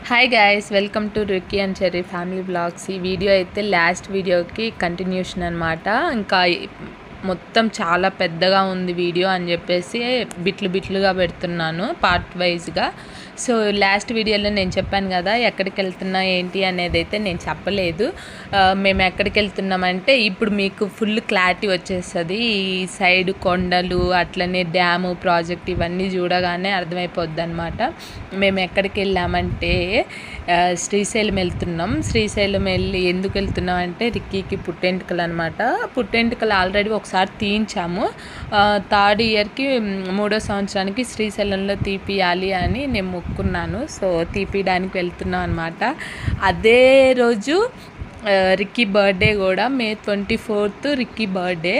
Hi guys, welcome to Ricky and Cherry family blogs. ఈ video అయితే last వీడియోకి continuation అనమాట. ఇంకా మొత్తం చాలా పెద్దగా ఉంది వీడియో అని చెప్పేసి బిట్లుగా పెడుతున్నాను పార్ట్ వైజ్గా. సో లాస్ట్ వీడియోలో నేను చెప్పాను కదా ఎక్కడికి వెళ్తున్నా ఏంటి అనేది అయితే నేను చెప్పలేదు. మేము ఎక్కడికి వెళ్తున్నామంటే ఇప్పుడు మీకు ఫుల్ క్లారిటీ వచ్చేస్తుంది. ఈ సైడ్ కొండలు, అట్లనే డ్యాము ప్రాజెక్ట్ ఇవన్నీ చూడగానే అర్థమైపోద్ది అనమాట. మేము ఎక్కడికి వెళ్ళామంటే శ్రీశైలం వెళ్తున్నాం. శ్రీశైలం వెళ్ళి ఎందుకు వెళ్తున్నాం అంటే రిక్కీకి పుట్టెంటుకలు అనమాట. పుట్టెంటుకలు ఆల్రెడీ ఒకసారి తీయించాము. థర్డ్ ఇయర్కి 3వ సంవత్సరానికి శ్రీశైలంలో తీపియాలి అని నేను మొక్కున్నాను. సో తీపియడానికి వెళ్తున్నాం అనమాట. అదే రోజు రిక్కీ బర్త్డే కూడా, May 24th రిక్కీ బర్త్డే.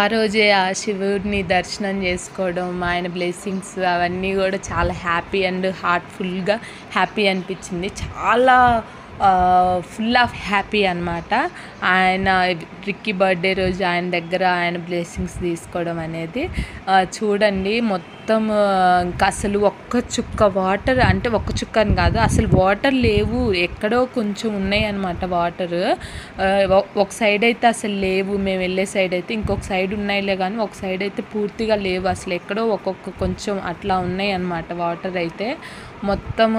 ఆ రోజే ఆ శివుడిని దర్శనం చేసుకోవడం, ఆయన బ్లెస్సింగ్స్ అవన్నీ కూడా చాలా హ్యాపీ అండ్ హార్ట్ఫుల్గా హ్యాపీ అనిపించింది. చాలా ఫుల్ ఆఫ్ హ్యాపీ అనమాట. ఆయన రిక్కీ బర్త్డే రోజు ఆయన దగ్గర ఆయన బ్లెస్సింగ్స్ తీసుకోవడం అనేది చూడండి. మొత్తం ఇంకా అసలు ఒక్క చుక్క వాటర్, అంటే ఒక్క చుక్క అని కాదు, అసలు వాటర్ లేవు, ఎక్కడో కొంచెం ఉన్నాయి అన్నమాట వాటర్. ఒక సైడ్ అయితే అసలు లేవు, మేము వెళ్ళే సైడ్ అయితే. ఇంకొక సైడ్ ఉన్నాయిలే కానీ ఒక సైడ్ అయితే పూర్తిగా లేవు, అసలు ఎక్కడో ఒక్కొక్క కొంచెం అట్లా ఉన్నాయి అన్నమాట వాటర్ అయితే. మొత్తం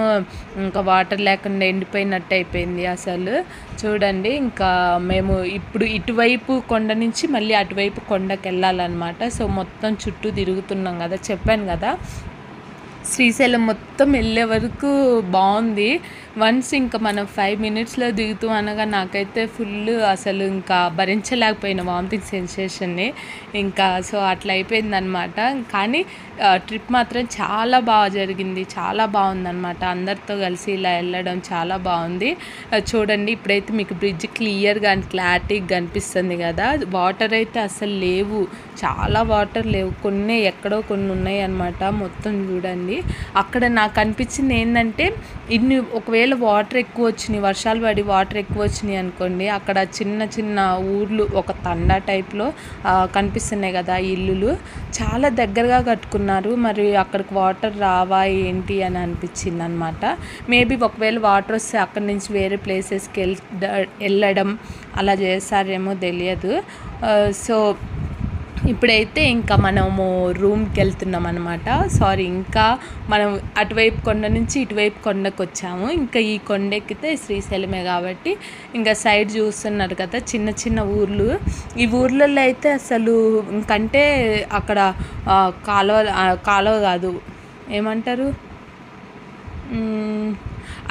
ఇంకా వాటర్ లేకుండా ఎండిపోయినట్టు అయిపోయింది అసలు. చూడండి, ఇంకా మేము ఇప్పుడు ఇటువైపు కొండ నుంచి మళ్ళీ అటువైపు కొండకి వెళ్ళాలన్నమాట. సో మొత్తం చుట్టూ తిరుగుతున్నాం కదా, చెప్పాను కదా శ్రీశైలం మొత్తం వెళ్ళే వరకు బాగుంది. వన్స్ ఇంకా మనం 5 minutesలో దిగుతూ అనగా నాకైతే ఫుల్ అసలు ఇంకా భరించలేకపోయిన వామిటింగ్ సెన్సేషన్ని. ఇంకా సో అట్లా అయిపోయిందనమాట. కానీ ట్రిప్ మాత్రం చాలా బాగా జరిగింది, చాలా బాగుందన్నమాట. అందరితో కలిసి ఇలా వెళ్ళడం చాలా బాగుంది. చూడండి, ఇప్పుడైతే మీకు బ్రిడ్జ్ క్లియర్గా అండ్ క్లారిటీగా కనిపిస్తుంది కదా. వాటర్ అయితే అసలు లేవు, చాలా వాటర్ లేవు, కొన్ని ఎక్కడో కొన్ని ఉన్నాయి అన్నమాట. మొత్తం చూడండి, అక్కడ నాకు అనిపించింది ఏంటంటే ఒకవేళ వాటర్ ఎక్కువ వచ్చినాయి, వర్షాలు పడి వాటర్ ఎక్కువ వచ్చినాయి అనుకోండి, అక్కడ చిన్న చిన్న ఊర్లు ఒక తండా టైప్లో కనిపిస్తున్నాయి కదా ఇల్లులు, చాలా దగ్గరగా కట్టుకున్నారు. మరి అక్కడికి వాటర్ రావా ఏంటి అని అనిపించింది అనమాట. మేబీ ఒకవేళ వాటర్ వస్తే అక్కడి నుంచి వేరే ప్లేసెస్కి వెళ్ళడం అలా చేస్తారేమో తెలియదు. సో ఇప్పుడైతే ఇంకా మనము రూమ్కి వెళ్తున్నాం అనమాట. ఇంకా మనం అటువైపు కొండ నుంచి ఇటువైపు కొండకు వచ్చాము. ఇంకా ఈ కొండ ఎక్కితే శ్రీశైలమే కాబట్టి ఇంకా సైడ్ చూస్తున్నారు కదా చిన్న చిన్న ఊర్లు. ఈ ఊర్లలో అయితే అసలు ఇంకంటే అక్కడ కాలువ కాదు, ఏమంటారు,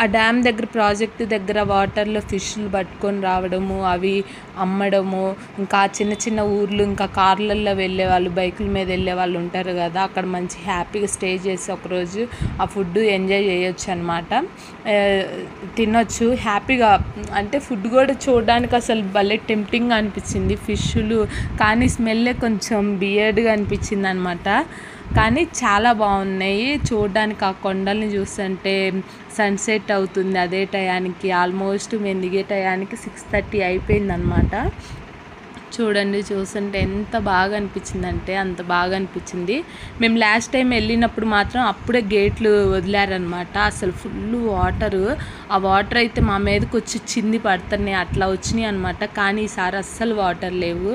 ఆ డ్యామ్ దగ్గర ప్రాజెక్టు దగ్గర వాటర్లో ఫిష్లు పట్టుకొని రావడము, అవి అమ్మడము. ఇంకా చిన్న చిన్న ఊర్లు, ఇంకా కార్లల్లో వెళ్ళే వాళ్ళు, బైకుల మీద వెళ్ళే వాళ్ళు ఉంటారు కదా, అక్కడ మంచి హ్యాపీగా స్టే చేసి ఒకరోజు ఆ ఫుడ్ ఎంజాయ్ చేయొచ్చు అనమాట, తినొచ్చు హ్యాపీగా. అంటే ఫుడ్ కూడా చూడడానికి అసలు భలే టెంప్టింగ్గా అనిపించింది, ఫిష్లు. కానీ స్మెల్లే కొంచెం బియర్డ్గా అనిపించింది అనమాట. కానీ చాలా బాగున్నాయి చూడడానికి. ఆ కొండల్ని చూస్తుంటే సన్సెట్ అవుతుంది అదే టయానికి. ఆల్మోస్ట్ మేము దిగే టయానికి 6:30 అయిపోయిందనమాట. చూడండి, చూస్తుంటే ఎంత బాగా అనిపించింది అంటే అంత బాగా అనిపించింది. మేము లాస్ట్ టైం వెళ్ళినప్పుడు మాత్రం అప్పుడే గేట్లు వదిలారనమాట. అసలు ఫుల్ వాటరు, ఆ వాటర్ అయితే మా మీదకి వచ్చి చింది పడుతున్నాయి, అట్లా వచ్చినాయి అనమాట. కానీ ఈసారి అస్సలు వాటర్ లేవు.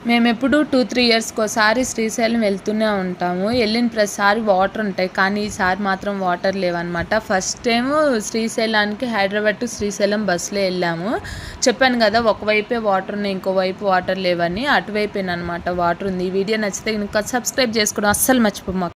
మేము ఎప్పుడు 2-3 yearsకి ఒకసారి శ్రీశైలం వెళ్తూనే ఉంటాము. వెళ్ళిన ప్రతిసారి వాటర్ ఉంటాయి, కానీ ఈసారి మాత్రం వాటర్ లేవన్నమాట. ఫస్ట్ టైం శ్రీశైలానికి హైదరాబాద్ టు శ్రీశైలం బస్సులో వెళ్ళాము. చెప్పాను కదా ఒకవైపే వాటర్ ఉన్నాయి, ఇంకోవైపు వాటర్ లేవని. అటువైపేనమాట వాటర్ ఉంది. ఈ వీడియో నచ్చితే ఇంకా సబ్స్క్రైబ్ చేసుకోవడం అస్సలు మర్చిపోమాకు.